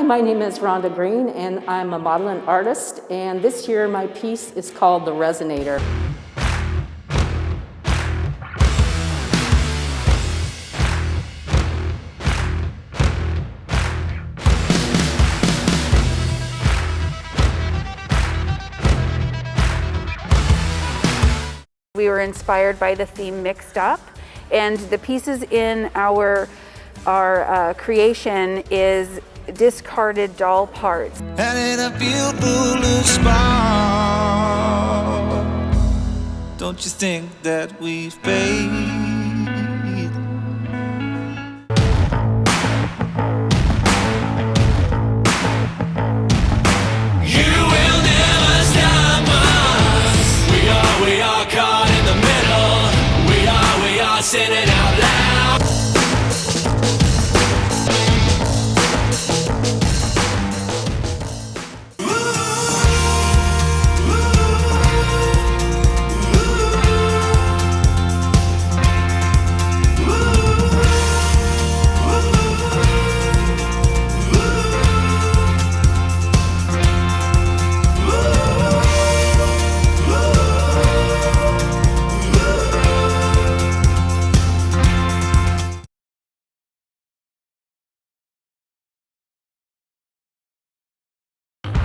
my name is Rhonda Green, and I'm a model and artist, and this year my piece is called The Resonator. We were inspired by the theme Mixed Up, and the pieces in our creation is discarded doll parts. And in a beautiful spot, don't you think that we fade? Singing out loud.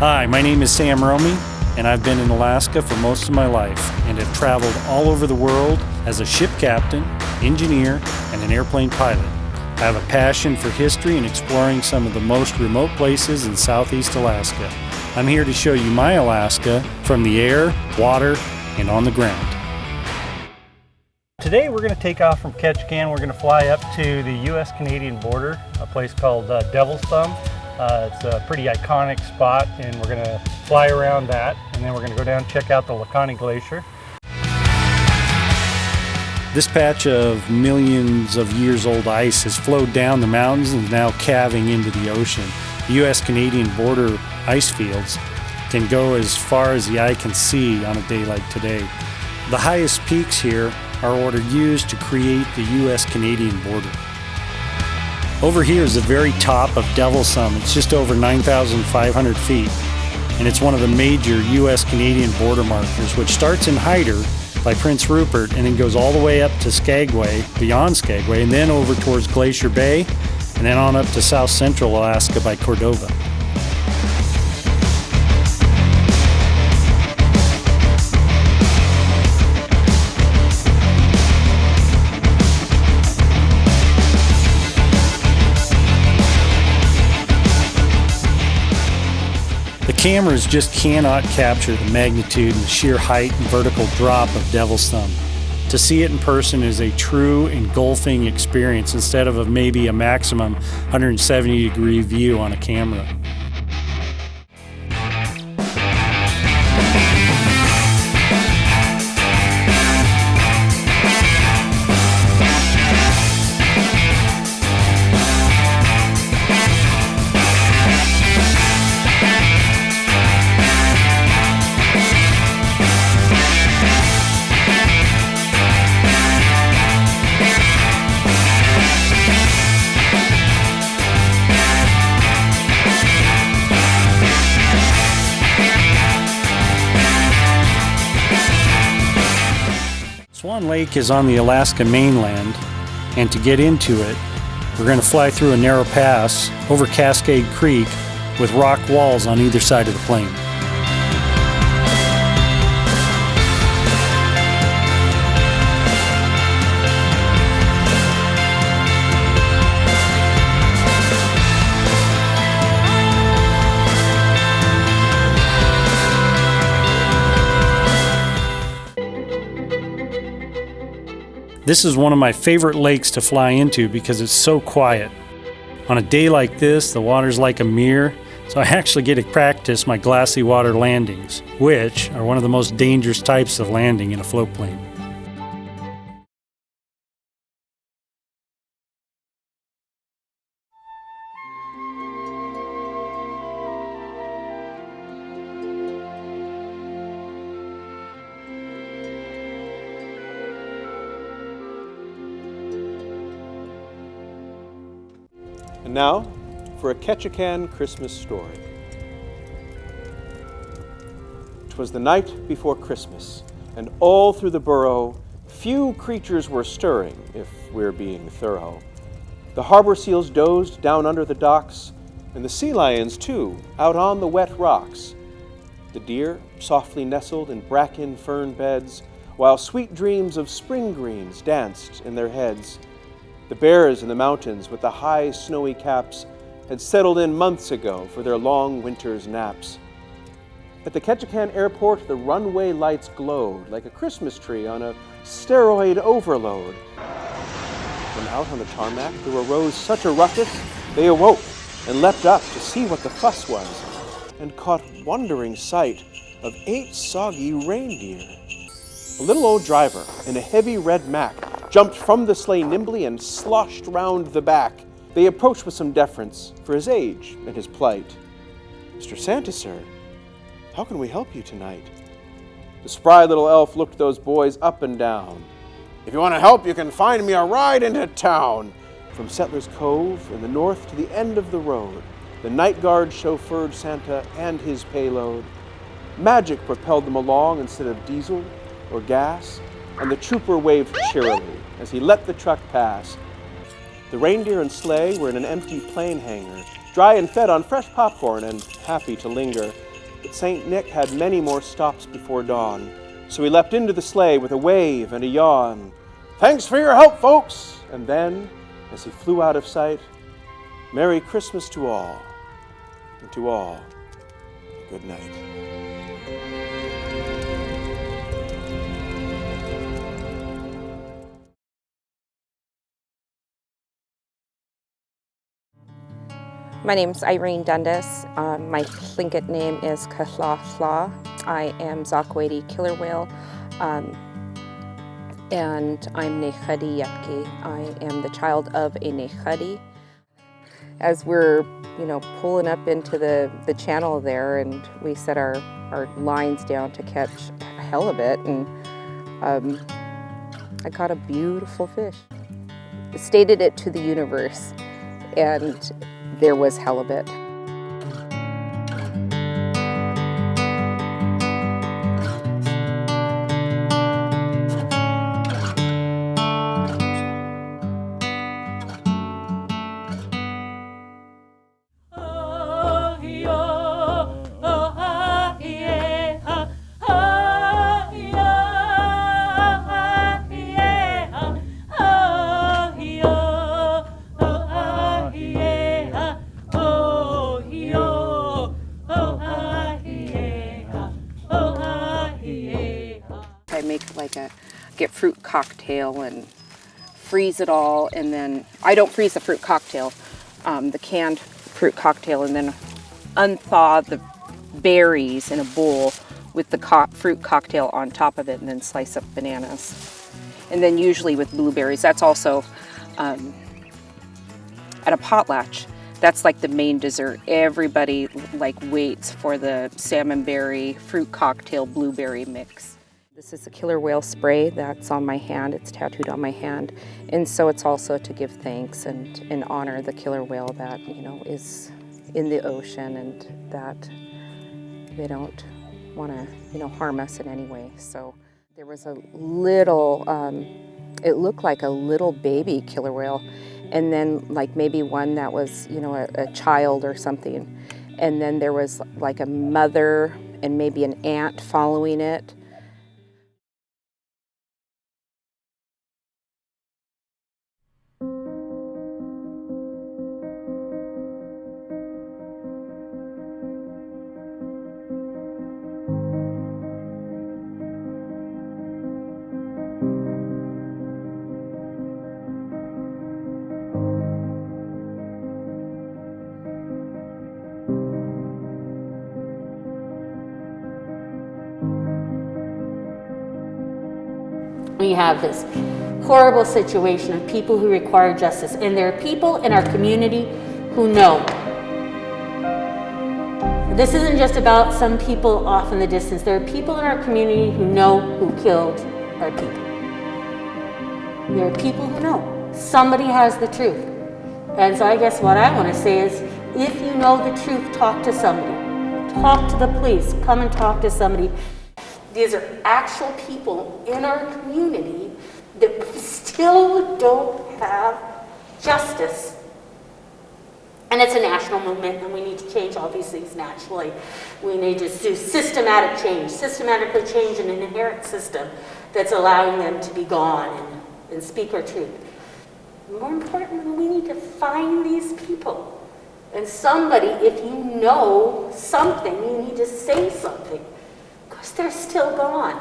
Hi, my name is Sam Romy, and I've been in Alaska for most of my life and have traveled all over the world as a ship captain, engineer, and an airplane pilot. I have a passion for history and exploring some of the most remote places in Southeast Alaska. I'm here to show you my Alaska from the air, water, and on the ground. Today we're going to take off from Ketchikan. We're going to fly up to the U.S.-Canadian border, a place called Devil's Thumb. It's a pretty iconic spot, and we're going to fly around that, and then we're going to go down and check out the Lacanni Glacier. This patch of millions of years old ice has flowed down the mountains and is now calving into the ocean. The U.S.-Canadian border ice fields can go as far as the eye can see on a day like today. The highest peaks here are what are used to create the U.S.-Canadian border. Over here is the very top of Devil's Thumb. It's just over 9,500 feet, and it's one of the major U.S.-Canadian border markers, which starts in Hyder by Prince Rupert and then goes all the way up to Skagway, beyond Skagway, and then over towards Glacier Bay, and then on up to South Central Alaska by Cordova. The cameras just cannot capture the magnitude and the sheer height and vertical drop of Devil's Thumb. To see it in person is a true engulfing experience instead of maybe a maximum 170-degree view on a camera. Swan Lake is on the Alaska mainland, and to get into it, we're going to fly through a narrow pass over Cascade Creek with rock walls on either side of the plain. This is one of my favorite lakes to fly into because it's so quiet. On a day like this, the water's like a mirror, so I actually get to practice my glassy water landings, which are one of the most dangerous types of landing in a float plane. And now, for a Ketchikan Christmas story. 'Twas the night before Christmas, and all through the borough, few creatures were stirring, if we're being thorough. The harbor seals dozed down under the docks, and the sea lions, too, out on the wet rocks. The deer softly nestled in bracken fern beds, while sweet dreams of spring greens danced in their heads. The bears in the mountains with the high snowy caps had settled in months ago for their long winter's naps. At the Ketchikan airport, the runway lights glowed like a Christmas tree on a steroid overload. When out on the tarmac there arose such a ruckus, they awoke and leapt up to see what the fuss was, and caught wondering sight of 8 soggy reindeer. A little old driver in a heavy red Mac jumped from the sleigh nimbly and sloshed round the back. They approached with some deference for his age and his plight. "Mr. Santa, sir, how can we help you tonight?" The spry little elf looked those boys up and down. "If you want to help, you can find me a ride into town." From Settler's Cove in the north to the end of the road, the night guard chauffeured Santa and his payload. Magic propelled them along instead of diesel or gas, and the trooper waved cheerily as he let the truck pass. The reindeer and sleigh were in an empty plane hangar, dry and fed on fresh popcorn and happy to linger. But St. Nick had many more stops before dawn, so he leapt into the sleigh with a wave and a yawn. "Thanks for your help, folks!" And then, as he flew out of sight, "Merry Christmas to all, and to all, good night." My name's Irene Dundas. My Tlingit name is Kahla. I am Zakwati killer whale, and I'm Nechadi Yepke. I am the child of a Nechadi. As we're, pulling up into the channel there, and we set our lines down to catch halibut, and I caught a beautiful fish. Stated it to the universe, and there was halibut. I make get fruit cocktail and freeze it all, and then I don't freeze the fruit cocktail, the canned fruit cocktail, and then unthaw the berries in a bowl with the fruit cocktail on top of it, and then slice up bananas. And then usually with blueberries, that's also at a potlatch. That's like the main dessert. Everybody waits for the salmonberry fruit cocktail blueberry mix. This is a killer whale spray that's on my hand. It's tattooed on my hand. And so it's also to give thanks and honor the killer whale that, is in the ocean, and that they don't want to, harm us in any way. So there was a little, it looked like a little baby killer whale, and then maybe one that was, a child or something. And then there was a mother and maybe an aunt following it. We have this horrible situation of people who require justice, and there are people in our community who know. This isn't just about some people off in the distance. There are people in our community who know who killed our people. There are people who know. Somebody has the truth. And so I guess what I want to say is, If you know the truth, talk to somebody. Talk to the police. Come and talk to somebody. These are actual people in our community that still don't have justice. And it's a national movement, and we need to change all these things naturally. We need to do systematic change, systematically change an inherent system that's allowing them to be gone and speak our truth. More importantly, we need to find these people. And somebody, if you know something, you need to say something, because they're still gone.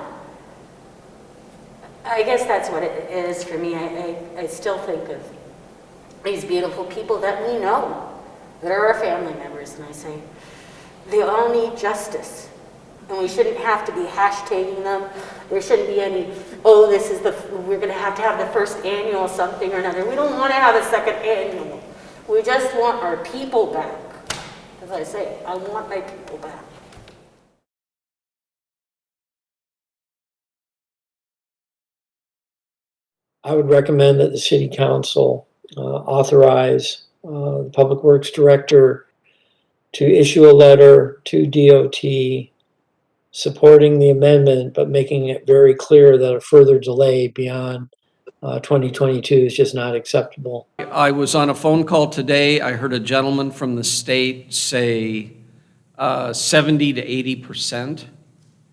I guess that's what it is for me. I still think of these beautiful people that we know, that are our family members, and I say, they all need justice. And we shouldn't have to be hashtagging them. There shouldn't be any, oh, we're going to have the first annual something or another. We don't want to have a second annual. We just want our people back. As I say, I want my people back. I would recommend that the City Council authorize the Public Works Director to issue a letter to DOT supporting the amendment, but making it very clear that a further delay beyond 2022 is just not acceptable. I was on a phone call today. I heard a gentleman from the state say 70 to 80%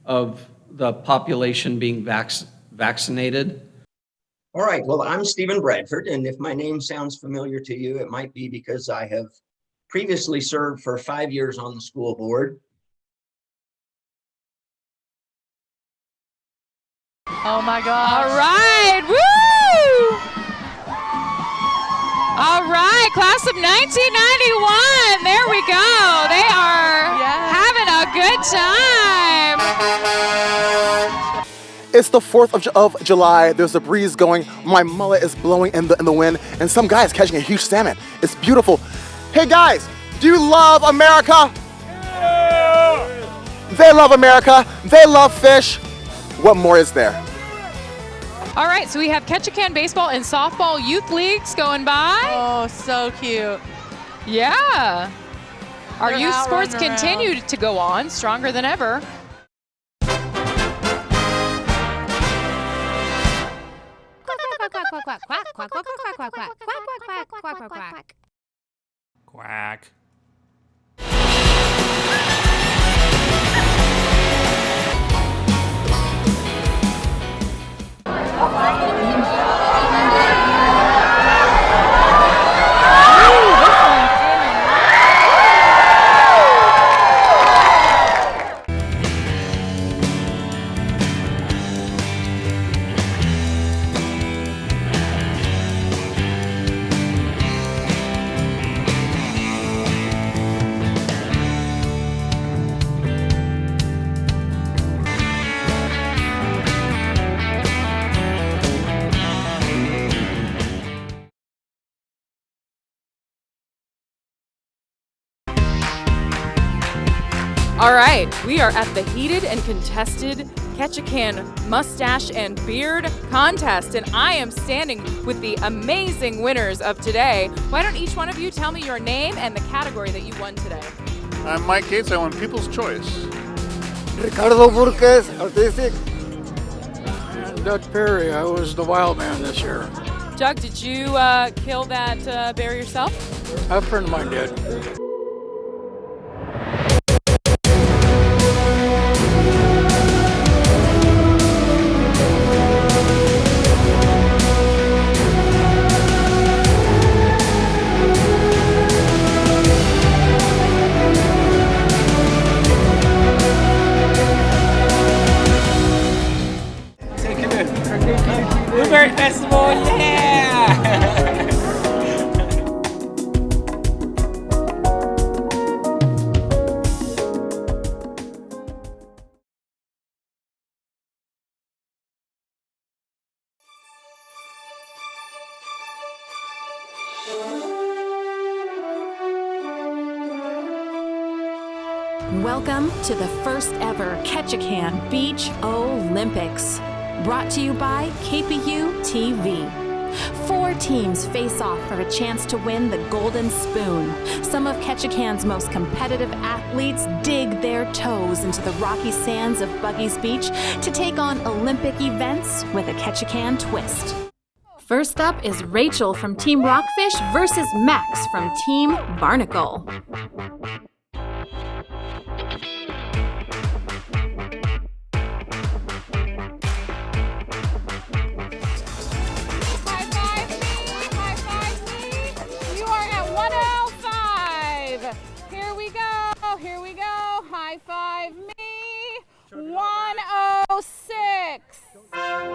of the population being vaccinated. All right, well, I'm Stephen Bradford, and if my name sounds familiar to you, it might be because I have previously served for 5 years on the school board. Oh my God. All right, woo! All right, class of 1991, there we go. They are having a good time. It's the 4th of July. There's a breeze going. My mullet is blowing in the wind, and some guy is catching a huge salmon. It's beautiful. Hey guys, do you love America? Yeah. They love America. They love fish. What more is there? All right, so we have Ketchikan baseball and softball youth leagues going by. Oh, so cute. Yeah. Our youth sports continue to go on, stronger than ever. Quack. All right, we are at the heated and contested Ketchikan Mustache and Beard Contest, and I am standing with the amazing winners of today. Why don't each one of you tell me your name and the category that you won today? I'm Mike Gates. I won People's Choice. Ricardo Burquez, Artistic. And Doug Perry. I was the wild man this year. Doug, did you kill that bear yourself? A friend of mine did. Blueberry Festival, yeah! Welcome to the first ever Ketchikan Beach Olympics, brought to you by KPUtv. 4 teams face off for a chance to win the Golden Spoon. Some of Ketchikan's most competitive athletes dig their toes into the rocky sands of Buggies Beach to take on Olympic events with a Ketchikan twist. First up is Rachel from Team Rockfish versus Max from Team Barnacle. Here we go. High five me. 106.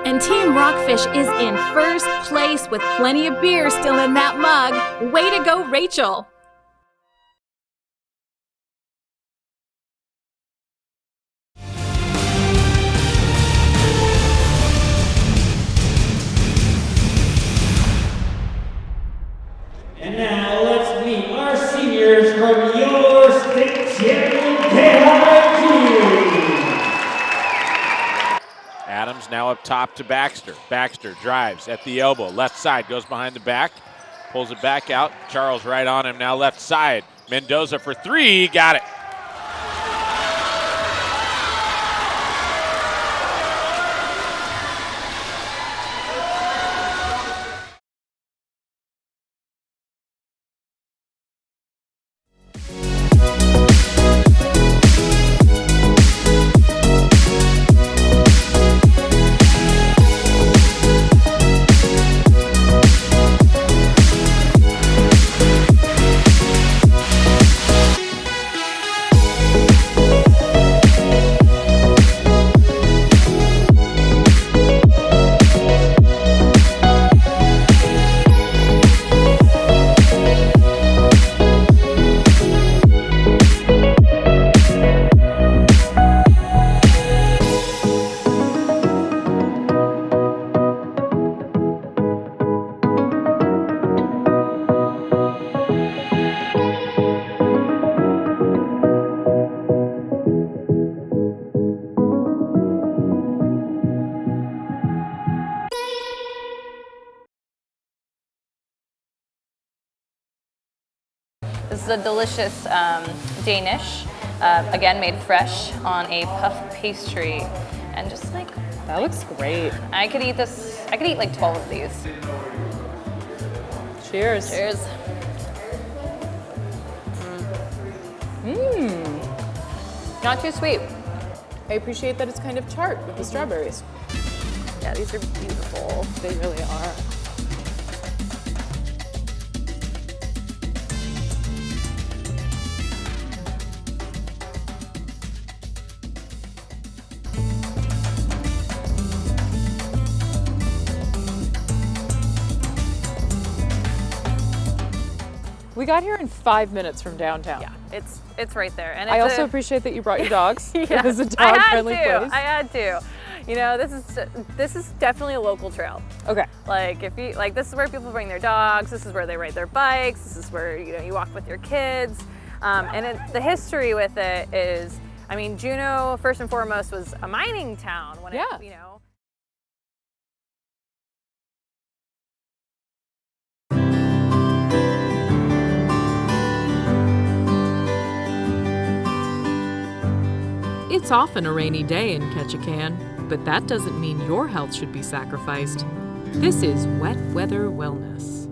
And Team Rockfish is in first place with plenty of beer still in that mug. Way to go, Rachel. And now let's meet our seniors from your state champion Adams now up top to Baxter. Baxter drives at the elbow, left side, goes behind the back, pulls it back out. Charles right on him, now left side. Mendoza for 3, got it. This is a delicious Danish, again made fresh on a puff pastry, and just like that looks great. I could eat this. I could eat like 12 of these. Cheers. Cheers. Not too sweet. I appreciate that it's kind of tart with the strawberries. Yeah, these are beautiful. They really are. We got here in 5 minutes from downtown. Yeah, it's right there. And I also appreciate that you brought your dogs. Yes, It was a dog-friendly place. I had to. You know, this is definitely a local trail. Okay. Like if you this is where people bring their dogs. This is where they ride their bikes. This is where you walk with your kids. And the history with it is, I mean, Juneau first and foremost was a mining town when it, It's often a rainy day in Ketchikan, but that doesn't mean your health should be sacrificed. This is Wet Weather Wellness.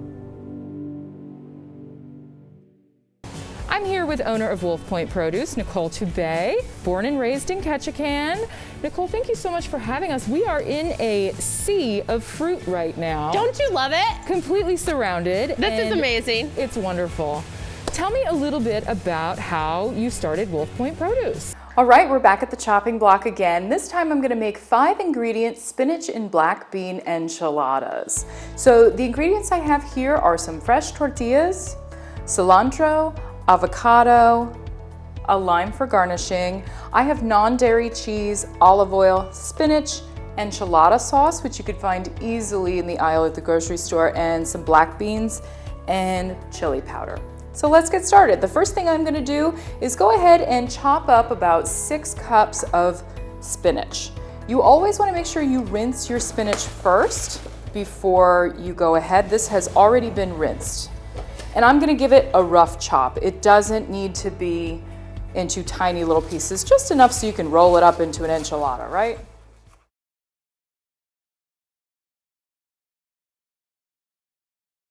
I'm here with owner of Wolf Point Produce, Nicole Toubé, born and raised in Ketchikan. Nicole, thank you so much for having us. We are in a sea of fruit right now. Don't you love it? Completely surrounded. This is amazing. It's wonderful. Tell me a little bit about how you started Wolf Point Produce. All right, we're back at the chopping block again. This time I'm gonna make 5 ingredient spinach and black bean enchiladas. So the ingredients I have here are some fresh tortillas, cilantro, avocado, a lime for garnishing. I have non-dairy cheese, olive oil, spinach, enchilada sauce, which you could find easily in the aisle at the grocery store, and some black beans and chili powder. So let's get started. The first thing I'm gonna do is go ahead and chop up about 6 cups of spinach. You always wanna make sure you rinse your spinach first before you go ahead. This has already been rinsed. And I'm gonna give it a rough chop. It doesn't need to be into tiny little pieces, just enough so you can roll it up into an enchilada, right?